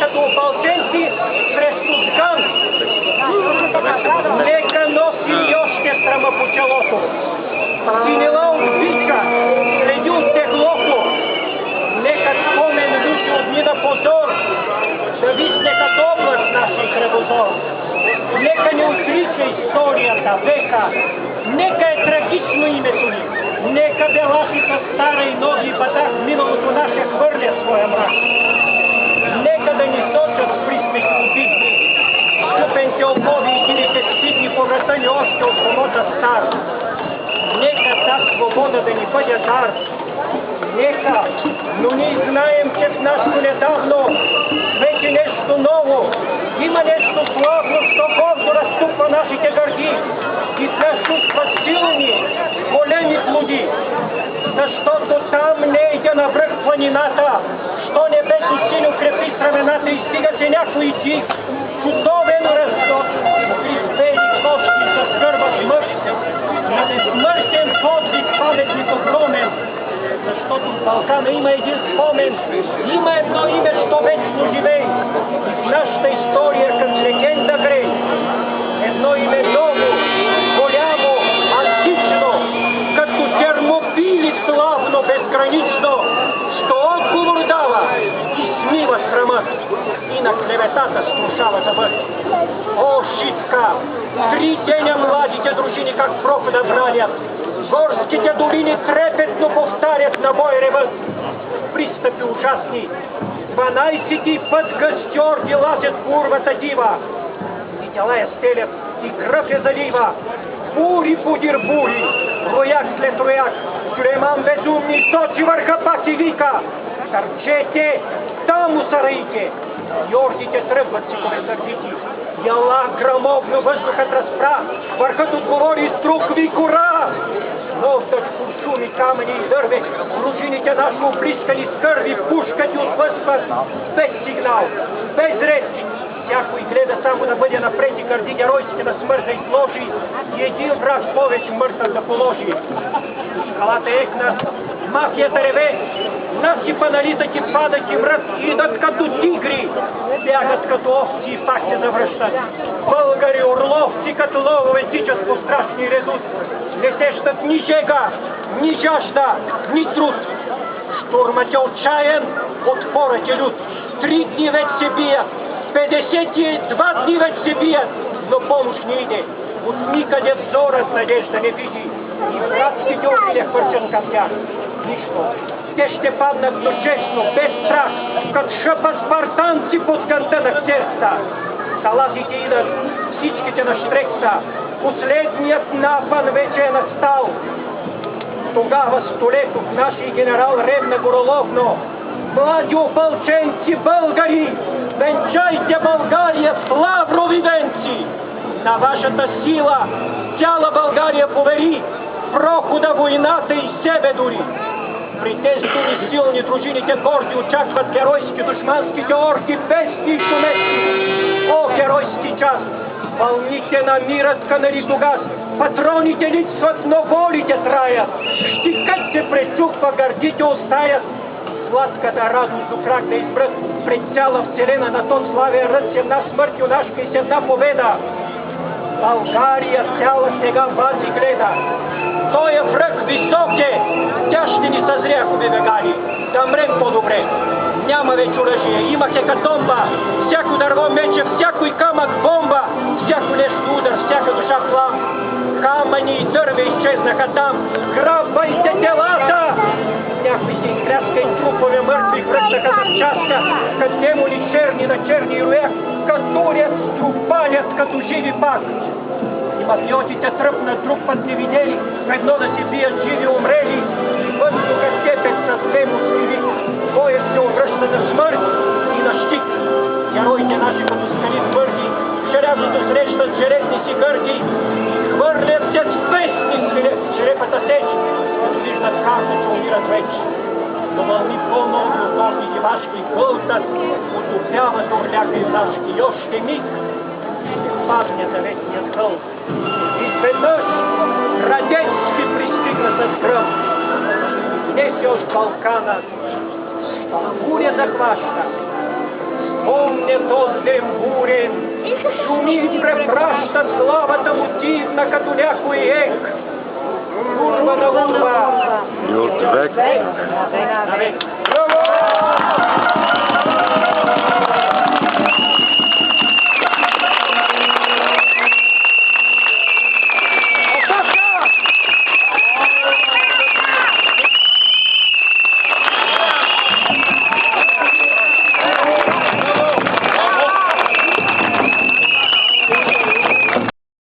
като опалченци срещу сгън. Нека носи още срама по челото. Синела обича, следи от теглото. Нека спомен лючи от дни на позор, да висне като облак нашия кръвозор. Нека не отрича историята века, нека е трагично името ни. Нека беласица стара и нови батак миналото наше хвърля своя мрак. Нека да ни сочат с присмех обидни, щупените окови и дивите стидни по врата ни още от самота стар. Нека та свобода да ни бъде дар. Нека, но ние знаем, че в нашето недавно вече нещо ново. Има нещо славно, що гордо разступва нашите гърди и пресупва силни, големи плоди. Защото там не иде навръх планината, що небето синьо крепи с рамената и стига се някой дик, чудовен расток, приспели кошки с гърба смърт, на безсмъртен подвиг паметник огромен. Защото в Балкана има един спомен, има едно име, що вечно живей. В нашата история като легенда грей. Едно име ново, голямо, антично, като термопили славно, безгранично, що отговор дава и смива срама и на клеветата струшава да бъде. О, Шипка, 3 деня младите дружини как прохода бранят. Горските долини трепетно повтарят на бой ревът. Пристъпи ужасни, 12-ти път гъсти орди лазят по урвата дива. И тела я стелят, и кръв я залива. Бури подир бури, рояк след рояк. Сулейман безумни точи върха пак и вика: търчете, там у сараите. И ордите тръгват си сърдити. Яла грамовно въздухът разпра, върхът отговори с друг викора. Нов дъжд куршуми, камъни и дърве, дружините наши облискани с кърви, пушкати отблъскват, без сигнал, без ред. Някой гледа само да бъде напред и гърди геройските на смърт да изложи и един враг повече мъртъв да положи. Скалата екна, мафията реве, насипаналите ти падат и мрът, идат като тигри, бягат като овци и пак се завръщат. Българи орловци като ловове тичат по страшни редут, не сещат ни жега, ни жажда, ни труд. Штурмът е отчаян, отпорът е лют. 3 дни вече се бият, 52 дни вече се бият, но помощ не иде. От никъде взорът надежда не види и братските обиля хвърчат към тях. Нищо. Те ще паднат дочесно, без страх, като шъпа спартанци под канта на ксерста. Салатите идат, всичките на штрекса. Последният напън вече е настал. Тогава Столетов, нашия генерал, ревна гороловно: млади опълченци българи, венчайте България с лаврови венци! На вашата сила цяла България повери, прохода войната и себе дори. При тези думи силни дружините горди очакват геройски душманските орди, пести и шумести. О, геройски час! Вълните на мирът канали тогас, патроните липсват, но волите траят. Щикът се пречупва, гърдите остаят. Сладката радост до крак да избрат пред цяла вселена на тон славен ръд с една смърт юнашка и с една победа. България цяла сега бази гледа. Той е връх висок е, тя ще ни съзря, хубавегали, да мрем по-добре. Няма вече оръжие, има хекатомба, всяко дърво мече, всякой камък бомба, всяко нещо удар, всяка душа плам. Камъни и дърве изчезнаха там, грабвайте телата! Някой се изтряска и трупове мъртви връщаха за частка, като демони черни на черни роях, като урят, струпалят като живи пак. И мафиотите тръпнат, друг път не видели, едно да се бият живи умрели, и въздуха степен с демонски вик. Боят се обръща на смърт и на щит. Героите наши като скали твърди, желязото срещат железни си гърди, хвърлят се с песни в черепата теч, като виждат как се умират вече. Но вълни по-нови от орди дивашки гълтат, отопяват орляка юнашки и още миг ще падне заветният хълт. Изведнъж Радецки пристигна с гръм. Днес от Балкана буря захваща. помня този бурен, шуми и препраща славата му дивна, като някой ек. Служба на луба. И от век.